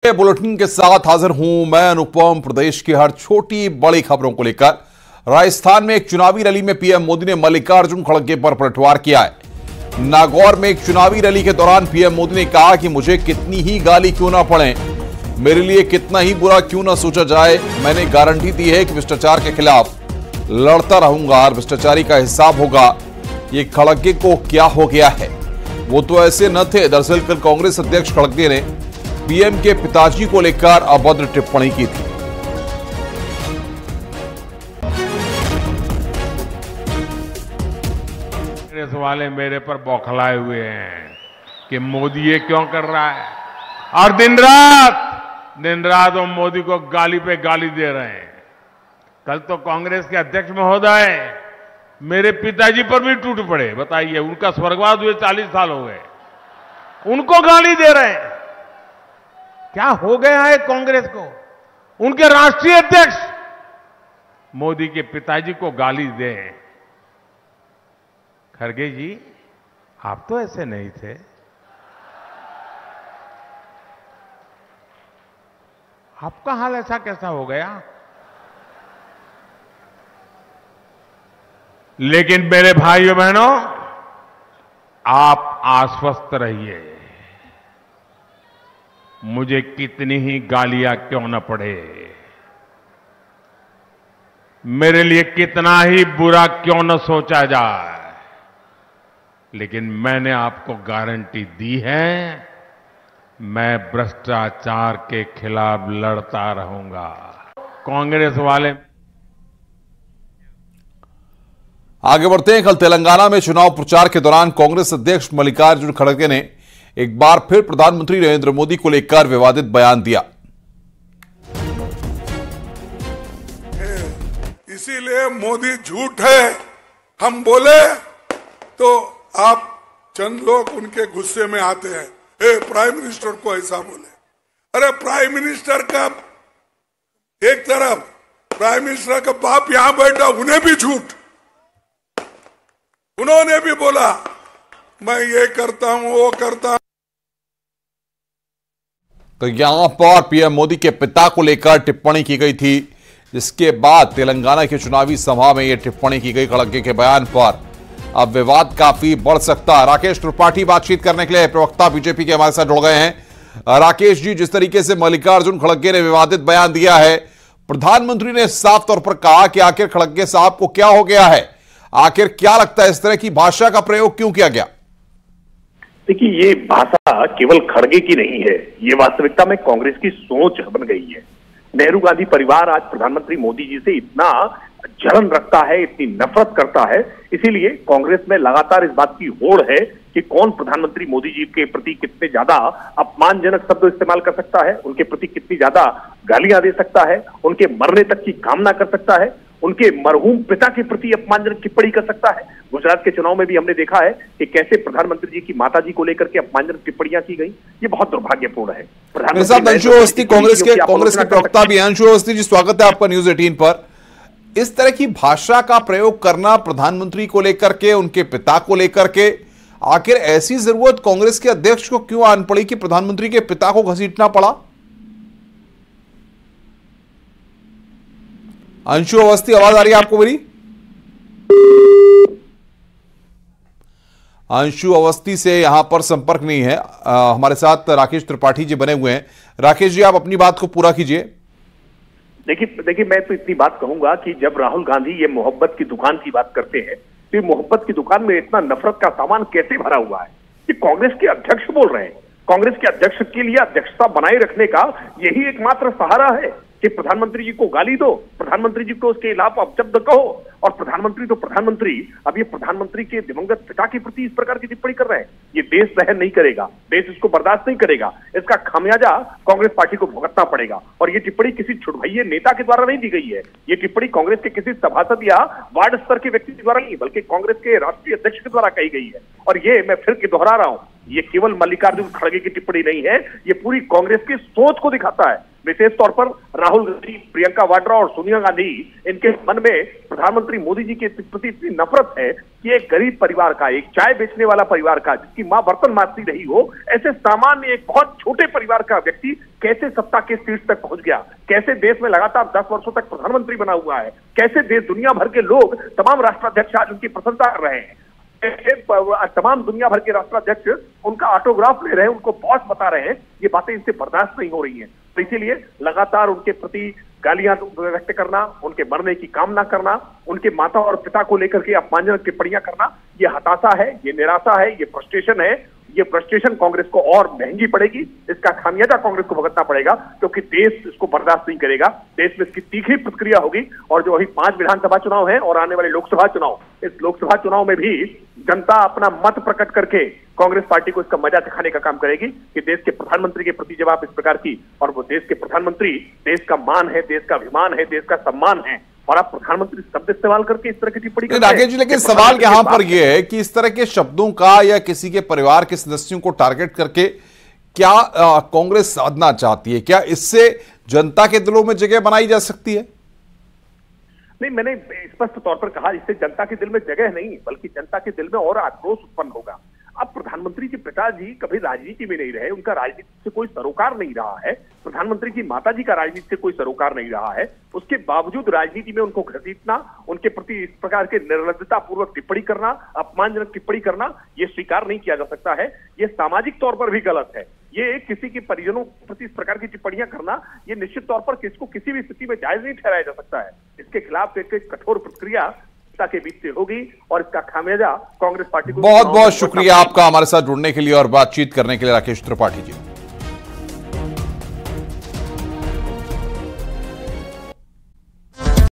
Bulletin के साथ हाजिर हूं मैं अनुपम। प्रदेश की हर छोटी बड़ी खबरों को लेकर राजस्थान में एक चुनावी रैली में पीएम मोदी ने मल्लिकार्जुन खड़गे पर पलटवार किया है। नागौर में एक चुनावी रैली के दौरान पीएम मोदी ने कहा कि मुझे कितनी ही गाली क्यों ना पड़े, मेरे लिए कितना ही बुरा क्यों ना सोचा जाए, मैंने गारंटी दी है कि भ्रष्टाचार के खिलाफ लड़ता रहूंगा और भ्रष्टाचारी का हिसाब होगा। ये खड़गे को क्या हो गया है, वो तो ऐसे न थे। दरअसल कल कांग्रेस अध्यक्ष खड़गे ने पीएम के पिताजी को लेकर अभद्र टिप्पणी की थी। कांग्रेस वाले मेरे पर बौखलाए हुए हैं कि मोदी ये क्यों कर रहा है, और दिन रात वो मोदी को गाली पे गाली दे रहे हैं। कल तो कांग्रेस के अध्यक्ष महोदय मेरे पिताजी पर भी टूट पड़े। बताइए, उनका स्वर्गवास हुए 40 साल हो गए, उनको गाली दे रहे हैं। क्या हो गया है कांग्रेस को? उनके राष्ट्रीय अध्यक्ष मोदी के पिताजी को गाली दे। खड़गे जी, आप तो ऐसे नहीं थे। आपका हाल ऐसा कैसा हो गया? लेकिन मेरे भाइयों बहनों, आप आश्वस्त रहिए, मुझे कितनी ही गालियां क्यों न पड़े, मेरे लिए कितना ही बुरा क्यों न सोचा जाए, लेकिन मैंने आपको गारंटी दी है, मैं भ्रष्टाचार के खिलाफ लड़ता रहूंगा। कांग्रेस वाले आगे बढ़ते हैं। कल तेलंगाना में चुनाव प्रचार के दौरान कांग्रेस अध्यक्ष मल्लिकार्जुन खड़गे ने एक बार फिर प्रधानमंत्री नरेंद्र मोदी को लेकर विवादित बयान दिया। इसीलिए मोदी झूठ है, हम बोले तो आप चंद लोग उनके गुस्से में आते हैं। प्राइम मिनिस्टर को ऐसा बोले। अरे प्राइम मिनिस्टर का एक तरफ, प्राइम मिनिस्टर का बाप यहां बैठा, उन्हें भी झूठ। उन्होंने भी बोला मैं ये करता हूं, वो करता हूं। तो यहां पर पीएम मोदी के पिता को लेकर टिप्पणी की गई थी, जिसके बाद तेलंगाना की चुनावी सभा में यह टिप्पणी की गई खड़गे के बयान पर। अब विवाद काफी बढ़ सकता है। राकेश त्रिपाठी बातचीत करने के लिए प्रवक्ता बीजेपी के हमारे साथ जुड़ गए हैं। राकेश जी, जिस तरीके से मल्लिकार्जुन खड़गे ने विवादित बयान दिया है, प्रधानमंत्री ने साफ तौर पर कहा कि आखिर खड़गे साहब को क्या हो गया है, आखिर क्या लगता है इस तरह की भाषा का प्रयोग क्यों किया गया? देखिए, ये भाषा केवल खड़गे की नहीं है, ये वास्तविकता में कांग्रेस की सोच बन गई है। नेहरू गांधी परिवार आज प्रधानमंत्री मोदी जी से इतना जलन रखता है, इतनी नफरत करता है, इसीलिए कांग्रेस में लगातार इस बात की होड़ है कि कौन प्रधानमंत्री मोदी जी के प्रति कितने ज्यादा अपमानजनक शब्द इस्तेमाल कर सकता है, उनके प्रति कितनी ज्यादा गालियां दे सकता है, उनके मरने तक की कामना कर सकता है, उनके मरहूम पिता के प्रति अपमानजनक टिप्पणी कर सकता है। गुजरात के चुनाव में भी हमने देखा है कि कैसे प्रधानमंत्री जी की माताजी को लेकर के अपमानजनक टिप्पणियां की गई। ये बहुत दुर्भाग्यपूर्ण है। अंशु अवस्थी, कांग्रेस के प्रवक्ता भी अंशु अवस्थी जी, स्वागत है आपका न्यूज 18 पर। इस तरह की भाषा का प्रयोग करना प्रधानमंत्री को लेकर के, उनके पिता को लेकर के, आखिर ऐसी जरूरत कांग्रेस के अध्यक्ष को क्यों आन पड़ी कि प्रधानमंत्री के पिता को घसीटना पड़ा? अंशु अवस्थी, आवाज आ रही है आपको मेरी? अंशु अवस्थी से यहां पर संपर्क नहीं है। हमारे साथ राकेश त्रिपाठी जी बने हुए हैं। राकेश जी, आप अपनी बात को पूरा कीजिए। देखिए, मैं तो इतनी बात कहूंगा कि जब राहुल गांधी ये मोहब्बत की दुकान की बात करते हैं, तो ये मोहब्बत की दुकान में इतना नफरत का सामान कैसे भरा हुआ है? कि कांग्रेस के अध्यक्ष बोल रहे हैं। कांग्रेस के अध्यक्ष के लिए अध्यक्षता बनाए रखने का यही एकमात्र सहारा है कि प्रधानमंत्री जी को गाली दो, प्रधानमंत्री जी को उसके अलावा अपशब्द कहो। और प्रधानमंत्री तो प्रधानमंत्री, अब ये प्रधानमंत्री के दिवंगत पिता के प्रति इस प्रकार की टिप्पणी कर रहे हैं। ये देश सहन नहीं करेगा, देश इसको बर्दाश्त नहीं करेगा, इसका खामियाजा कांग्रेस पार्टी को भुगतना पड़ेगा। और ये टिप्पणी किसी छुड़भैये नेता के द्वारा नहीं दी गई है, ये टिप्पणी कांग्रेस के किसी सभासद या वार्ड स्तर के व्यक्ति के द्वारा नहीं, बल्कि कांग्रेस के राष्ट्रीय अध्यक्ष के द्वारा कही गई है। और ये मैं फिर दोहरा रहा हूं, ये केवल मल्लिकार्जुन खड़गे की टिप्पणी नहीं है, ये पूरी कांग्रेस की सोच को दिखाता है। विशेष तौर पर राहुल गांधी, प्रियंका वाड्रा और सोनिया गांधी, इनके मन में प्रधानमंत्री मोदी जी के प्रति इतनी नफरत है कि एक गरीब परिवार का, एक चाय बेचने वाला परिवार का, जिसकी मां बर्तन मारती रही हो, ऐसे सामान्य एक बहुत छोटे परिवार का व्यक्ति कैसे सत्ता के शीर्ष तक पहुंच गया, कैसे देश में लगातार 10 वर्षों तक प्रधानमंत्री बना हुआ है, कैसे देश दुनिया भर के लोग, तमाम राष्ट्राध्यक्ष आज उनकी प्रशंसा कर रहे हैं, तमाम दुनिया भर के राष्ट्राध्यक्ष उनका ऑटोग्राफ ले रहे हैं, उनको बॉस बता रहे हैं। ये बातें इनसे बर्दाश्त नहीं हो रही हैं, तो इसीलिए लगातार उनके प्रति गालियां व्यक्त करना, उनके मरने की कामना करना, उनके माता और पिता को लेकर के अपमानजनक टिप्पणियां करना, ये हताशा है, ये निराशा है, ये फ्रस्ट्रेशन है। ये फ्रस्ट्रेशन कांग्रेस को और महंगी पड़ेगी, इसका खामियाजा कांग्रेस को भुगतना पड़ेगा, क्योंकि देश इसको बर्दाश्त नहीं करेगा। देश में इसकी तीखी प्रतिक्रिया होगी और जो अभी 5 विधानसभा चुनाव हैं और आने वाले लोकसभा चुनाव, इस लोकसभा चुनाव में भी जनता अपना मत प्रकट करके कांग्रेस पार्टी को इसका मजा दिखाने का काम करेगी कि देश के प्रधानमंत्री के प्रति जब आप इस प्रकार की, और वो देश के प्रधानमंत्री देश का मान है, देश का अभिमान है, देश का सम्मान है, और आप प्रधानमंत्री शब्द इस्तेमाल करके इस तरह की टिप्पणी करते हैं। राकेश जी, लेकिन सवाल यहां पर यह है कि इस तरह के शब्दों का या किसी के परिवार के सदस्यों को टारगेट करके क्या कांग्रेस साधना चाहती है? क्या इससे जनता के दिलों में जगह बनाई जा सकती है? नहीं, मैंने स्पष्ट तौर पर कहा, इससे जनता के दिल में जगह नहीं, बल्कि जनता के दिल में और आक्रोश उत्पन्न होगा। अब प्रधानमंत्री के पिताजी कभी राजनीति में नहीं रहे, उनका राजनीति से कोई सरोकार नहीं रहा है, प्रधानमंत्री की माताजी का राजनीति से कोई सरोकार नहीं रहा है, उसके बावजूद राजनीति में उनको घसीटना, उनके प्रति इस प्रकार के निर्लज्जता पूर्वक टिप्पणी करना, अपमानजनक टिप्पणी करना, ये स्वीकार नहीं किया जा सकता है। ये सामाजिक तौर पर भी गलत है। ये किसी के परिजनों के प्रति इस प्रकार की टिप्पणियां करना, ये निश्चित तौर पर किसको किसी भी स्थिति में जायज नहीं ठहराया जा सकता है। इसके खिलाफ एक कठोर प्रतिक्रिया के बीच से होगी और इसका खामियाजा कांग्रेस पार्टी को। बहुत बहुत शुक्रिया आपका हमारे साथ जुड़ने के लिए और बातचीत करने के लिए, राकेश त्रिपाठी जी।